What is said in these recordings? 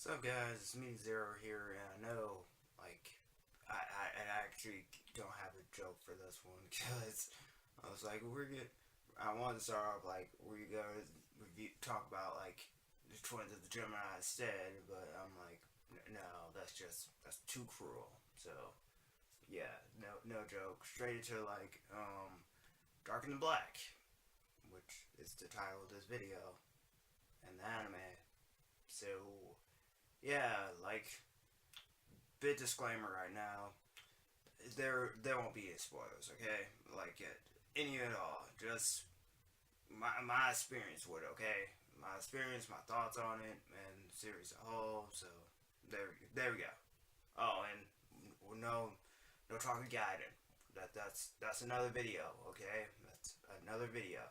What's up, guys? It's me, Zero here, and I know, I actually don't have a joke for this one because I was like, I wanted to start off like we're gonna talk about like the twins of the Gemini instead, but I'm like, no, that's too cruel. So yeah, no joke. Straight into Dark and the Black, which is the title of this video, and the anime. So yeah, bit disclaimer right now. There won't be any spoilers, okay? Any at all. Just my experience with it, okay? My experience, my thoughts on it, and the series as a whole. So there we go. Oh, and no talking Gaiden. That's another video, okay? That's another video.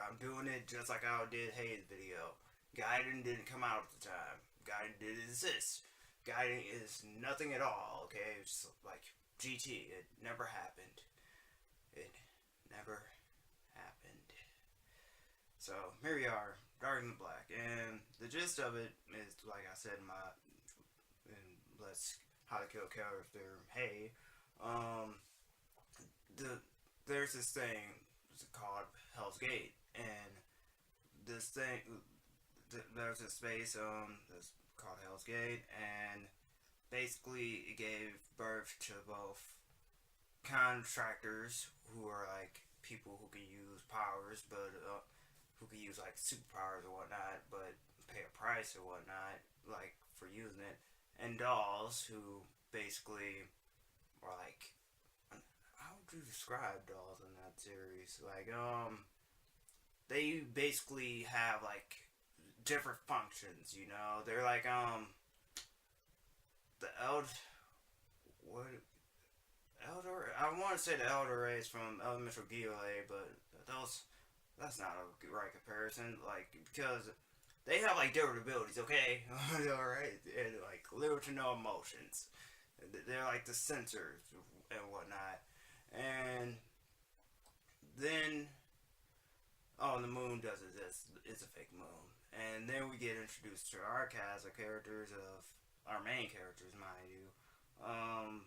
I'm doing it just like I did Hayes' video. Gaiden didn't come out at the time. Gaiden did exist. Guiding is nothing at all, okay? It's like GT. It never happened. It never happened. So here we are, Dark and Black, and the gist of it is, like I said, in Let's How to Kill Character. Hey, um, the there's this thing called Hell's Gate, and this thing there's a space that's called Hell's Gate, and basically it gave birth to both contractors who are like people who can use powers, but who can use like superpowers or whatnot, but pay a price or whatnot, like for using it, and dolls who basically are like, how would you describe dolls in that series? They basically have like different functions. They're like the what elder. I want to say the elder race from Elemental Gile, but those that's not a right comparison. Like because they have like different abilities. Okay, all right, and like little to no emotions. They're like the sensors and whatnot. And then the moon does exist. It's a fake moon. And then we get introduced to our cast of characters of our main characters, mind you. Um,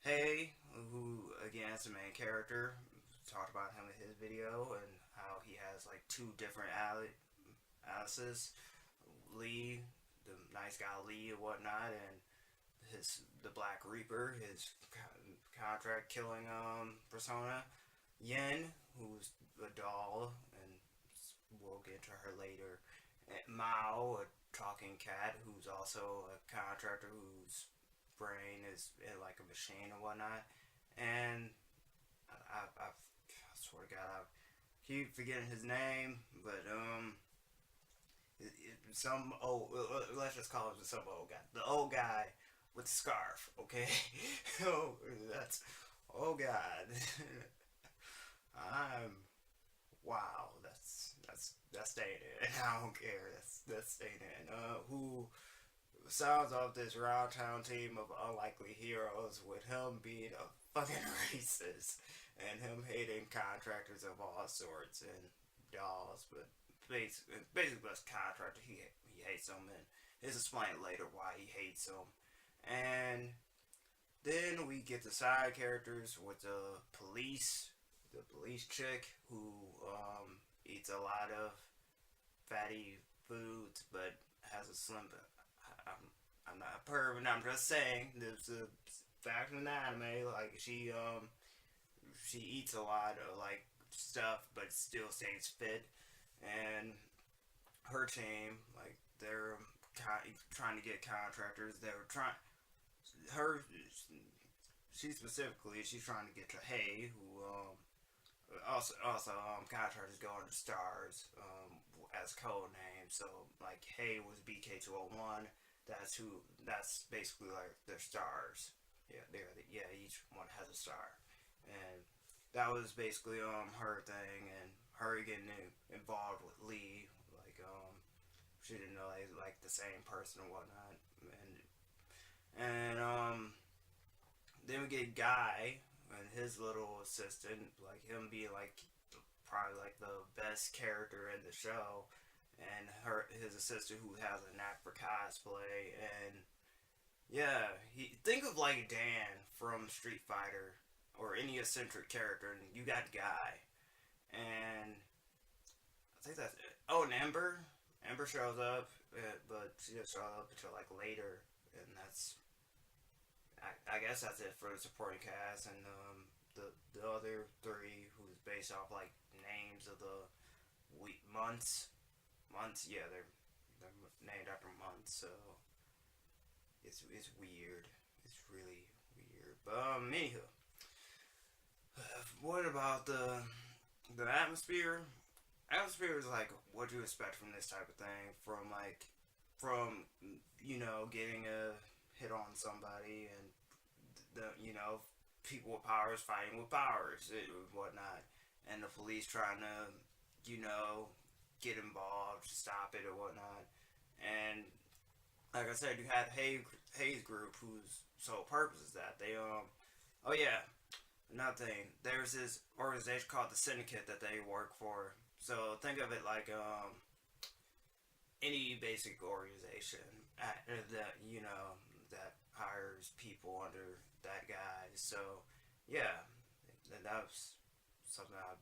Hey, who again is the main character, talked about him in his video and how he has like two different Alice's. Lee, the nice guy Lee and whatnot, and the Black Reaper, his contract killing persona. Yen, who's a doll, and we'll get to her later. And Mao, a talking cat, who's also a contractor whose brain is like a machine and whatnot. And I swear to God, I keep forgetting his name, but some old, let's just call him some old guy. The old guy with the scarf, okay? Oh, that's, oh God. I'm, wow, that's staying in. I don't care. That's staying in. Who sounds off this round town team of unlikely heroes with him being a fucking racist and him hating contractors of all sorts and dolls, but basically this contractor he hates them, and he'll explain later why he hates them. And then we get the side characters with the police chick who eats a lot of fatty foods, but has a slim. I'm not a pervert. I'm just saying there's a fact in the anime. Like she eats a lot of like stuff, but still stays fit. And her team, like they're trying to get contractors. They're trying her. She's trying to get to Hay, who also contractors going to Stars as code name. So like Hay was BK201. That's basically like their stars. Yeah, yeah, each one has a star, and that was basically her thing, and her getting involved with Lee, she didn't know they like the same person and whatnot, and then we get Guy and his little assistant, like him being like probably like the best character in the show, and his assistant who has a knack for cosplay, and yeah, he think of like Dan from Street Fighter or any eccentric character, and you got Guy, and I think that's it. Oh, and Ember shows up, but she doesn't show up until like later, and that's I guess that's it for the supporting cast, and the other three who's based off like names of the months. Yeah, they're named after months, so it's weird. It's really weird. But anywho, what about the atmosphere? Atmosphere is like what you expect from this type of thing, from getting a hit on somebody and the people with powers fighting with powers and whatnot, and the police trying to get involved to stop it or whatnot. And like I said, you have Hayes Group, whose sole purpose is that they oh yeah, another thing. There's this organization called the Syndicate that they work for. So think of it like any basic organization that that hires people under that guy. So yeah, that was something I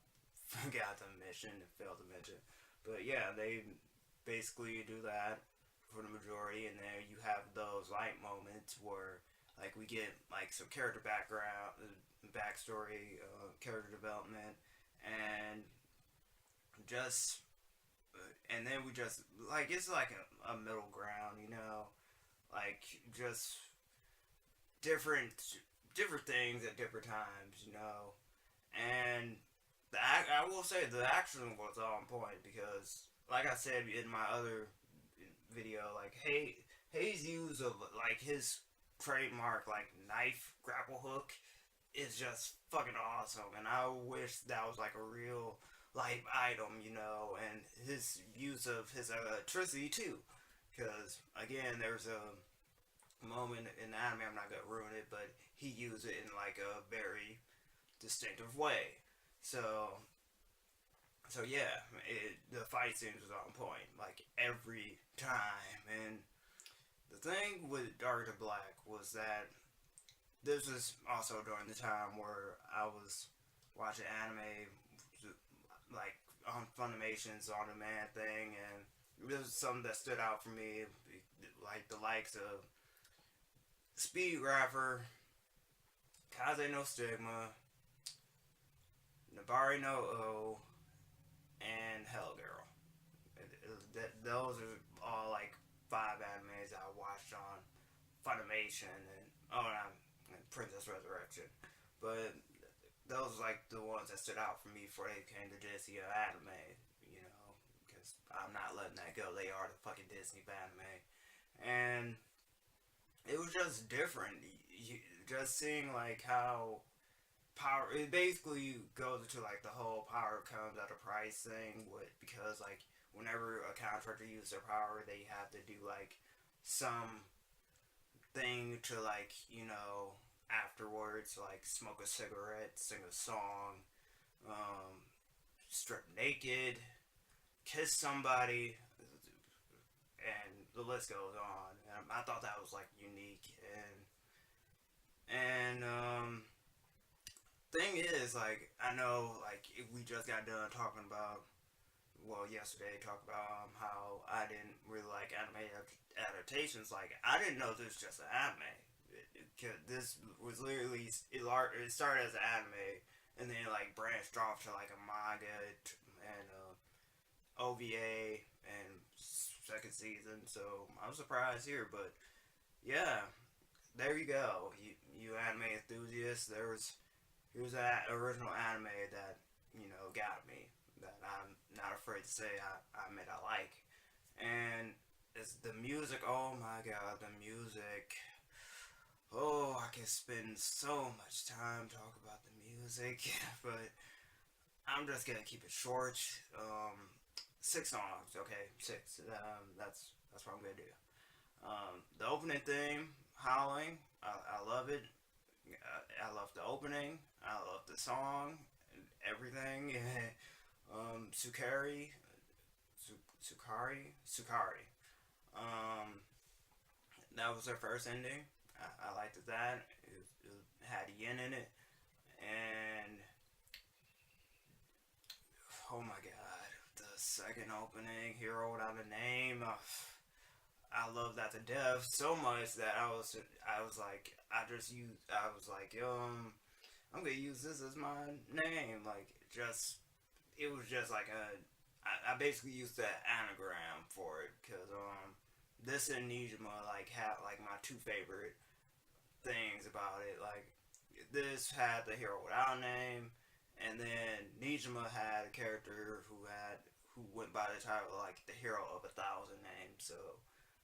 forgot to mention and failed to mention. But yeah, they basically do that for the majority, and then you have those light moments where like we get like some character background, backstory, character development, and just and then we just like it's like a middle ground, like just different different things at different times, and I will say the action was on point because, like I said in my other video, like Hayes' use of like his trademark like knife grapple hook is just fucking awesome, and I wish that was like a real life item, and his use of his electricity too, because again, there's a moment in the anime, I'm not gonna ruin it, but he used it in like a very distinctive way. So yeah, the fight scenes was on point like every time. And the thing with Dark to Black was that this was also during the time where I was watching anime like on Funimation's on demand thing, and this was something that stood out for me, like the likes of Speed Rapper, Kaze no Stigma, Nabari no O, and Hell Girl. Those are all like five animes I watched on Funimation and Princess Resurrection. But those are like the ones that stood out for me before they came to Disney anime, because I'm not letting that go. They are the fucking Disney anime, and it was just different. Just seeing like how power it basically goes into like the whole power comes at a price thing because like whenever a contractor uses their power they have to do like some thing to like afterwards, like smoke a cigarette, sing a song, um, strip naked, kiss somebody, and the list goes on. And I thought that was like unique, and thing is, like, I know, like, we just got done talking about, well, yesterday, talk about how I didn't really like anime adaptations. Like, I didn't know this was just an anime. This was literally, it started as an anime, and then, like, branched off to, like, a manga and OVA and second season. So, I'm surprised here, but yeah, there you go. You anime enthusiasts, here's that original anime that got me, that I'm not afraid to say I admit I like, and it's the music. Oh my god, the music. Oh, I can spend so much time talking about the music, but I'm just gonna keep it short. 6 songs, okay, six. That's what I'm gonna do. The opening theme, Howling. I love it. I love the opening. I love the song. Everything. Sukari. Sukari. Um, That was her first ending. I liked that. It had yin in it, and oh my god, the second opening, Hero Without a Name. I love that to death so much that I was like I was like I'm gonna use this as my name, like just it was just like I basically used that anagram for it because this and Nijima like had like my two favorite things about it. Like this had the hero without a name, and then Nijima had a character who went by the title like the hero of a thousand names. So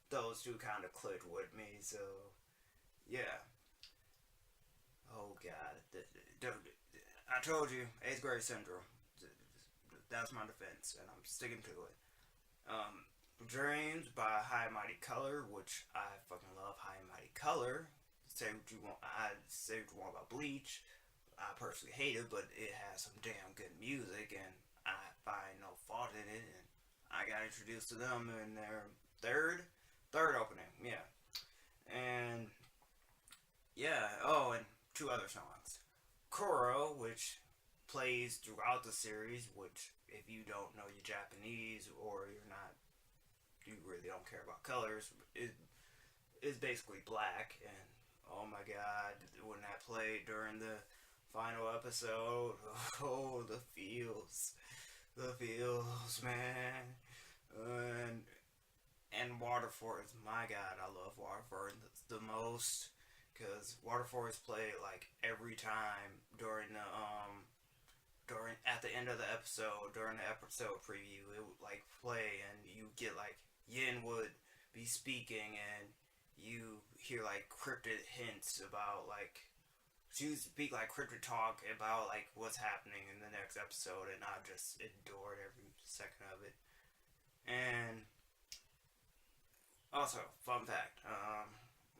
those two kind of clicked with me. So yeah. Oh god, I told you, eighth grade syndrome. That's my defense, and I'm sticking to it. Um, Dreams by High Mighty Color, which I fucking love. High Mighty Color. Say what you want. I say what you want about Bleach. I personally hate it, but it has some damn good music, and I find no fault in it. And I got introduced to them in their third opening. Yeah, and yeah. Oh, and two other songs. Koro, which plays throughout the series, which if you don't know your Japanese or you really don't care about colors, it is basically black. And oh my god, when that played during the final episode, oh the feels, man, and Waterford, my god, I love Waterford the most because Waterford's played like every time during the during at the end of the episode during the episode preview it would like play and you get like Yin would be speaking and you hear like cryptid hints about like she would speak like cryptid talk about like what's happening in the next episode and I just adored every second of it. And also, fun fact,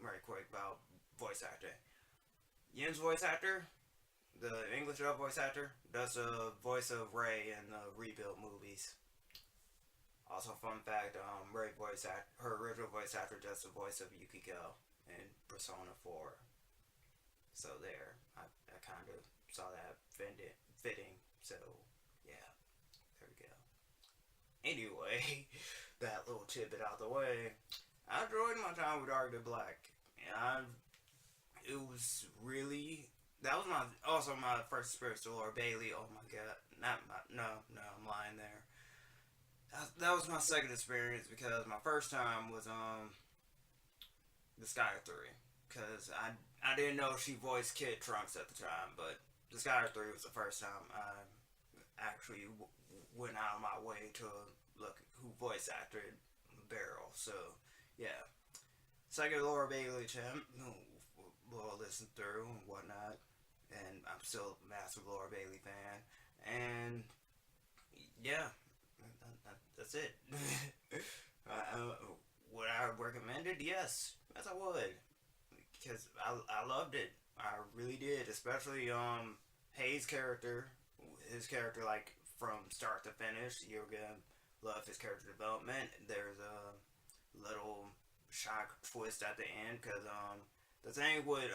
very quick about voice acting. Yin's voice actor, the English dub voice actor, does the voice of Rei in the Rebuild movies. Also, fun fact, her original voice actor does the voice of Yukiko in Persona 4. So there, I kind of saw that fitting. So yeah, there we go. Anyway, that little tidbit out the way. I enjoyed my time with Dark to Black. And it was really that was my first experience to Laura Bailey. Oh my god, not my, no, I'm lying there. That was my second experience because my first time was the Sky 3 because I didn't know she voiced Kid Trunks at the time, but the Sky 3 was the first time I actually went out of my way to look who voice acted Beryl. So yeah, second Laura Bailey champ, we'll listen through and whatnot, and I'm still a massive Laura Bailey fan, and yeah, that's it. Would I recommend it? Yes, I would, because I loved it. I really did, especially Hayes' character, his character like from start to finish. You're gonna love his character development. There's a little shock twist at the end because the thing with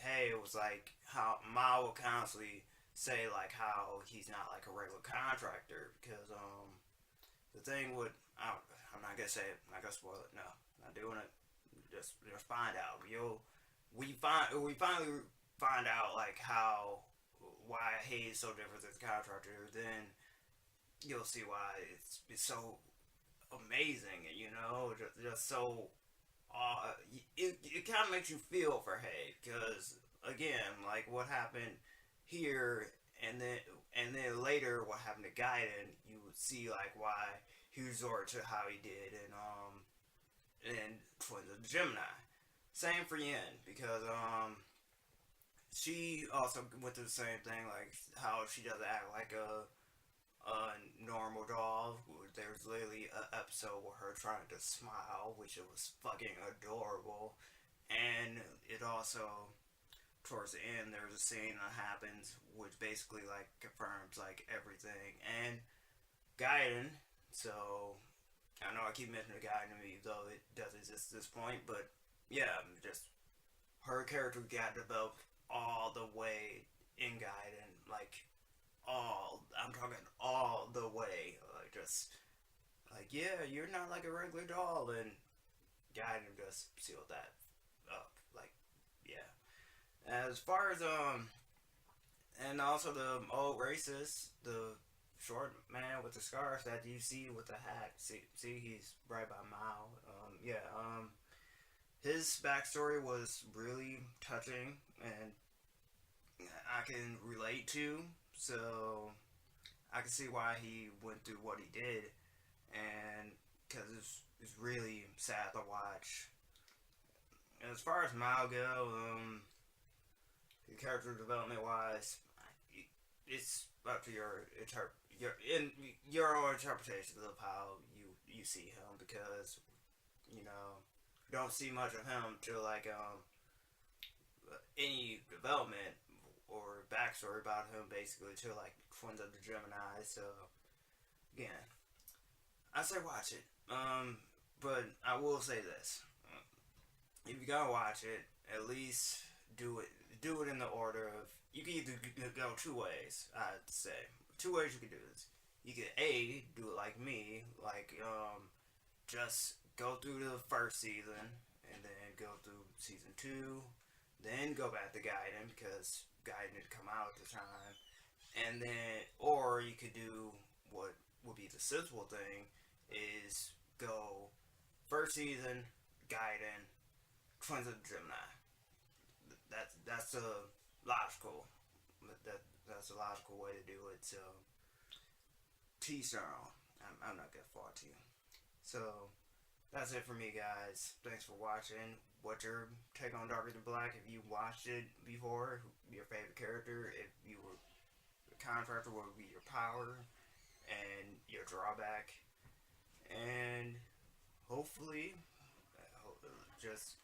Hay was like how Ma will constantly say like how he's not like a regular contractor because the thing with I'm not gonna say it, I'm not gonna spoil it. No, not doing it. Just find out. We finally find out like how why Hayes so different as a contractor. Then you'll see why it's so amazing. You know, just so it kind of makes you feel for Hay because again, like what happened here, and then later what happened to Gaiden, you would see like why he resorted to how he did in Twins of the Gemini. Same for Yin because she also went through the same thing like how she doesn't act like a normal doll. There's literally an episode with her trying to smile, which it was fucking adorable. And it also, towards the end, there's a scene that happens which basically like confirms like everything. And Gaiden, so I know I keep mentioning Gaiden to me, though it does exist past this point, but yeah, just her character got developed all the way in Gaiden, like all. I'm talking all the way, like just like yeah, you're not like a regular doll, and Gaiden just sealed that up. Like yeah. As far as and also the old racist, the short man with the scarf that you see with the hat. See, he's right by Mao. Yeah. His backstory was really touching, and I can relate to. So I can see why he went through what he did, and because it's really sad to watch. And as far as Mao go, character development wise, it's up to your own interpretation of how you see him, because you know you don't see much of him till like any development or backstory about him basically till like Twins of the Gemini. So again, I say watch it. But I will say this: if you gotta watch it, at least do it in the order of you can either go two ways. I'd say two ways you can do this. You can a do it like me, like just go through the first season and then go through season two, then go back to Gaiden because Gaiden didn't come out at the time, and then or you could do what would be the sensible thing is go first season Gaiden, Twins of the Gemini. That's a logical that's a logical way to do it. So teach their own. I'm not gonna fault you. So that's it for me, guys. Thanks for watching. What's your take on Darker Than Black? If you watched it before, your favorite character, if you were a contractor, what would be your power and your drawback? And hopefully, just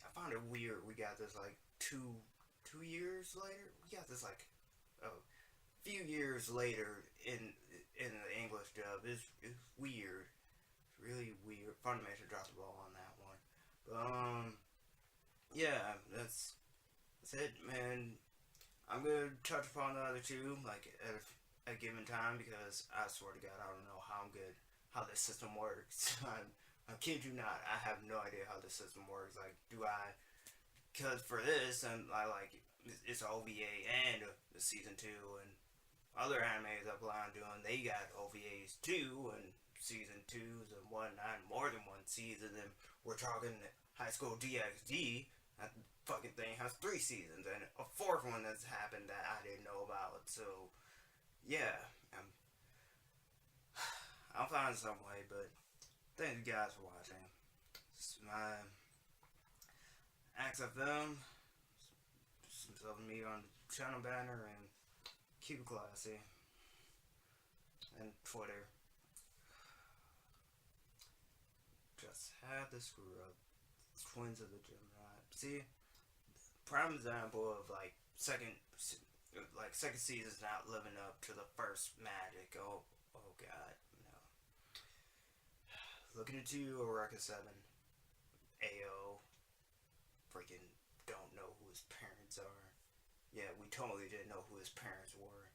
I found it weird. We got this like two years later. We got this like a few years later in the English dub. It's weird. It's really weird. Funimation dropped the ball on that one. But yeah, that's it, man. I'm gonna touch upon the other two like at a given time because I swear to God I don't know how this system works. I kid you not. I have no idea how this system works. Like, do I? Because for this, and I like it's OVA and the season two, and other animes that I'm doing, they got OVAs too, and season twos and whatnot, more than one season. And we're talking High School DxD. That fucking thing has 3 seasons, and a fourth one that's happened that I didn't know about. So, yeah, I'll find some way, but thank you guys for watching. This is my XFM. Some me on the channel banner and keep it classy. And Twitter. Just had the screw up. Twins of the Gemini. See, prime example of second season's not living up to the first magic. Oh God, no. Looking at you, Eureka 7. AO. Freaking don't know who his parents are. Yeah, we totally didn't know who his parents were.